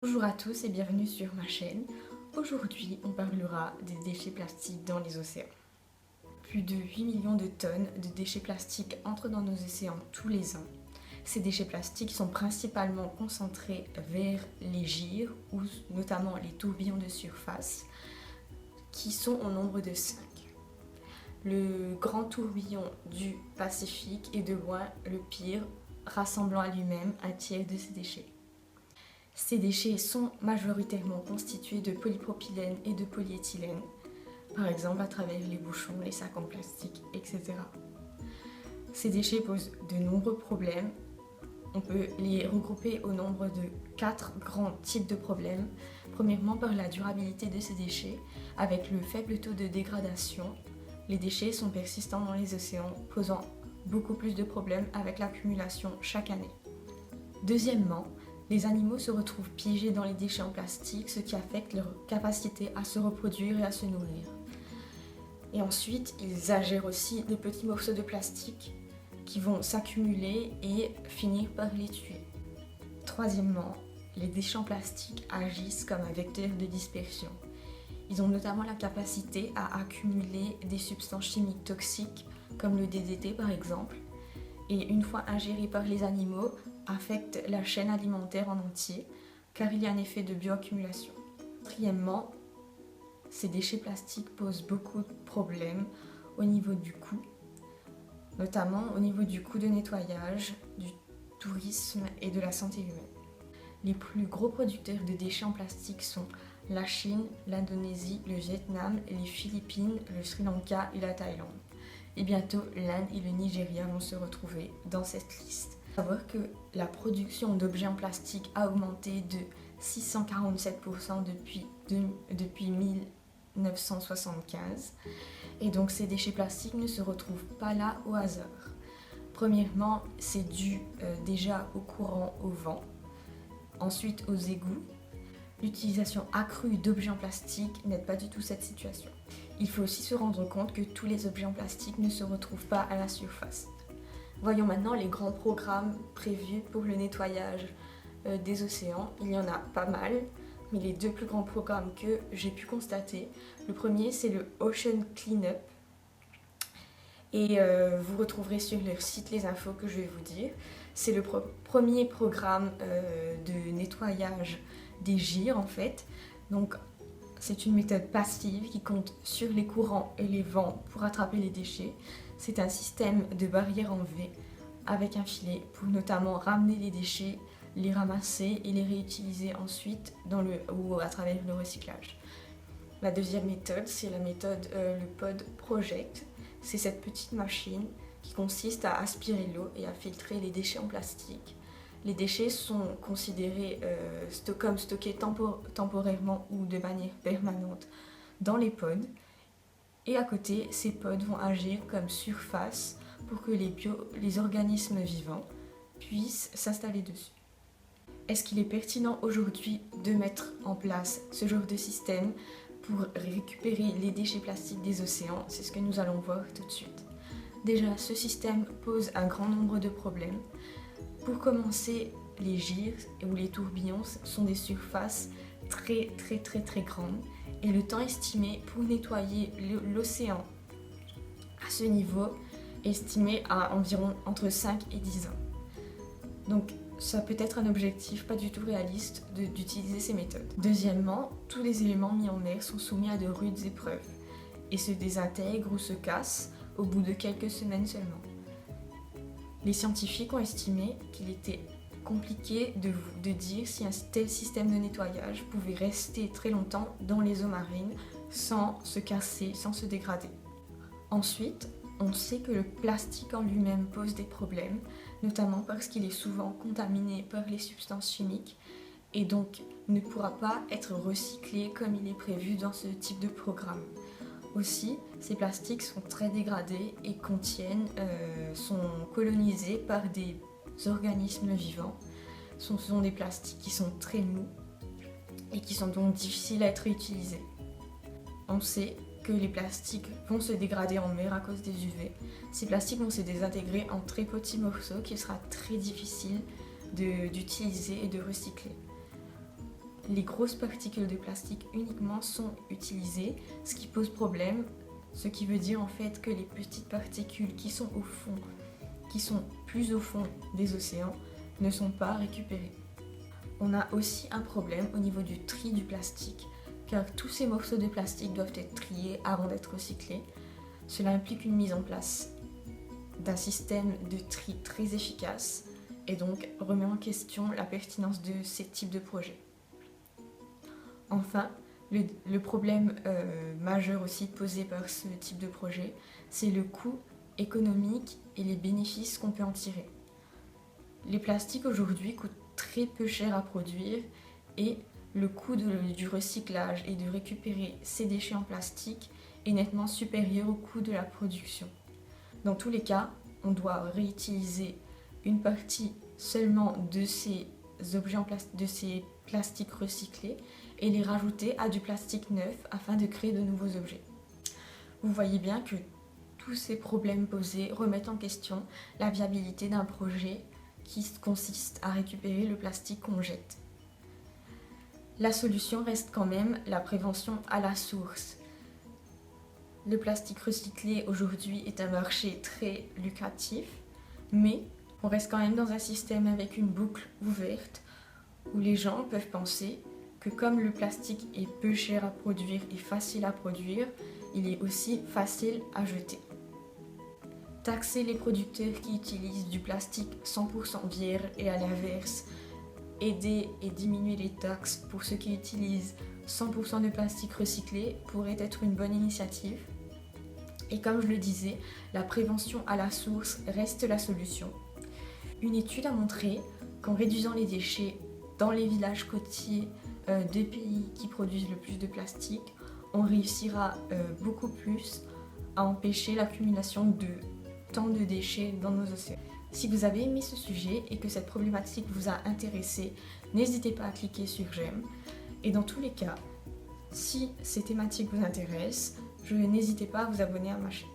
Bonjour à tous et bienvenue sur ma chaîne. Aujourd'hui, on parlera des déchets plastiques dans les océans. Plus de 8 millions de tonnes de déchets plastiques entrent dans nos océans tous les ans. Ces déchets plastiques sont principalement concentrés vers les gyres, ou notamment les tourbillons de surface, qui sont au nombre de 5. Le grand tourbillon du Pacifique est de loin le pire, rassemblant à lui-même un tiers de ces déchets. Ces déchets sont majoritairement constitués de polypropylène et de polyéthylène, par exemple à travers les bouchons, les sacs en plastique, etc. Ces déchets posent de nombreux problèmes. On peut les regrouper au nombre de 4 grands types de problèmes. Premièrement, par la durabilité de ces déchets, avec le faible taux de dégradation, les déchets sont persistants dans les océans, posant beaucoup plus de problèmes avec l'accumulation chaque année. Deuxièmement, les animaux se retrouvent piégés dans les déchets en plastique, ce qui affecte leur capacité à se reproduire et à se nourrir. Et ensuite, ils ingèrent aussi des petits morceaux de plastique qui vont s'accumuler et finir par les tuer. Troisièmement, les déchets en plastique agissent comme un vecteur de dispersion. Ils ont notamment la capacité à accumuler des substances chimiques toxiques, comme le DDT par exemple, et une fois ingérés par les animaux, affectent la chaîne alimentaire en entier, car il y a un effet de bioaccumulation. Quatrièmement, ces déchets plastiques posent beaucoup de problèmes au niveau du coût, notamment au niveau du coût de nettoyage, du tourisme et de la santé humaine. Les plus gros producteurs de déchets en plastique sont la Chine, l'Indonésie, le Vietnam, les Philippines, le Sri Lanka et la Thaïlande. Et bientôt, l'Inde et le Nigeria vont se retrouver dans cette liste. Il faut savoir que la production d'objets en plastique a augmenté de 647% depuis 1975. Et donc ces déchets plastiques ne se retrouvent pas là au hasard. Premièrement, c'est dû déjà au courant, au vent. Ensuite, aux égouts. L'utilisation accrue d'objets en plastique n'aide pas du tout cette situation. Il faut aussi se rendre compte que tous les objets en plastique ne se retrouvent pas à la surface. Voyons maintenant les grands programmes prévus pour le nettoyage des océans. Il y en a pas mal, mais les deux plus grands programmes que j'ai pu constater, le premier c'est le Ocean Cleanup. Et vous retrouverez sur leur site les infos que je vais vous dire. C'est le premier programme de nettoyage des gyres en fait. Donc c'est une méthode passive qui compte sur les courants et les vents pour attraper les déchets. C'est un système de barrière en V avec un filet pour notamment ramener les déchets, les ramasser et les réutiliser ensuite ou à travers le recyclage. La deuxième méthode, c'est la méthode le Pod Project. C'est cette petite machine qui consiste à aspirer l'eau et à filtrer les déchets en plastique. Les déchets sont considérés comme stockés temporairement ou de manière permanente dans les pods. Et à côté, ces pods vont agir comme surface pour que les organismes vivants puissent s'installer dessus. Est-ce qu'il est pertinent aujourd'hui de mettre en place ce genre de système pour récupérer les déchets plastiques des océans? C'est ce que nous allons voir tout de suite. Déjà, ce système pose un grand nombre de problèmes. Pour commencer, les gyres ou les tourbillons sont des surfaces très grandes et le temps estimé pour nettoyer l'océan à ce niveau est estimé à environ entre 5 et 10 ans. Donc ça peut être un objectif pas du tout réaliste d'utiliser ces méthodes. Deuxièmement, tous les éléments mis en mer sont soumis à de rudes épreuves et se désintègrent ou se cassent au bout de quelques semaines seulement. Les scientifiques ont estimé qu'il était compliqué de dire si un tel système de nettoyage pouvait rester très longtemps dans les eaux marines sans se casser, sans se dégrader. Ensuite, on sait que le plastique en lui-même pose des problèmes, notamment parce qu'il est souvent contaminé par les substances chimiques et donc ne pourra pas être recyclé comme il est prévu dans ce type de programme. Aussi, ces plastiques sont très dégradés et sont colonisés par des organismes vivants. Ce sont des plastiques qui sont très mous et qui sont donc difficiles à être utilisés. On sait que les plastiques vont se dégrader en mer à cause des UV. Ces plastiques vont se désintégrer en très petits morceaux qu'il sera très difficile d'utiliser et de recycler. les grosses particules de plastique uniquement sont utilisées, ce qui pose problème, ce qui veut dire en fait que les petites particules qui sont au fond, qui sont plus au fond des océans, ne sont pas récupérées. On a aussi un problème au niveau du tri du plastique, car tous ces morceaux de plastique doivent être triés avant d'être recyclés. Cela implique une mise en place d'un système de tri très efficace et donc remet en question la pertinence de ces types de projets. Enfin, le problème majeur aussi posé par ce type de projet, c'est le coût économique et les bénéfices qu'on peut en tirer. Les plastiques aujourd'hui coûtent très peu cher à produire et le coût du recyclage et de récupérer ces déchets en plastique est nettement supérieur au coût de la production. Dans tous les cas, on doit réutiliser une partie seulement de ces de ces plastiques recyclés et les rajouter à du plastique neuf afin de créer de nouveaux objets. Vous voyez bien que tous ces problèmes posés remettent en question la viabilité d'un projet qui consiste à récupérer le plastique qu'on jette. La solution reste quand même la prévention à la source. Le plastique recyclé aujourd'hui est un marché très lucratif, mais on reste quand même dans un système avec une boucle ouverte où les gens peuvent penser que comme le plastique est peu cher à produire et facile à produire, il est aussi facile à jeter. Taxer les producteurs qui utilisent du plastique 100% vierge et à l'inverse, aider et diminuer les taxes pour ceux qui utilisent 100% de plastique recyclé pourrait être une bonne initiative. Et comme je le disais, la prévention à la source reste la solution. Une étude a montré qu'en réduisant les déchets dans les villages côtiers des pays qui produisent le plus de plastique, on réussira beaucoup plus à empêcher l'accumulation de tant de déchets dans nos océans. Si vous avez aimé ce sujet et que cette problématique vous a intéressé, n'hésitez pas à cliquer sur j'aime. Et dans tous les cas, si ces thématiques vous intéressent, n'hésitez pas à vous abonner à ma chaîne.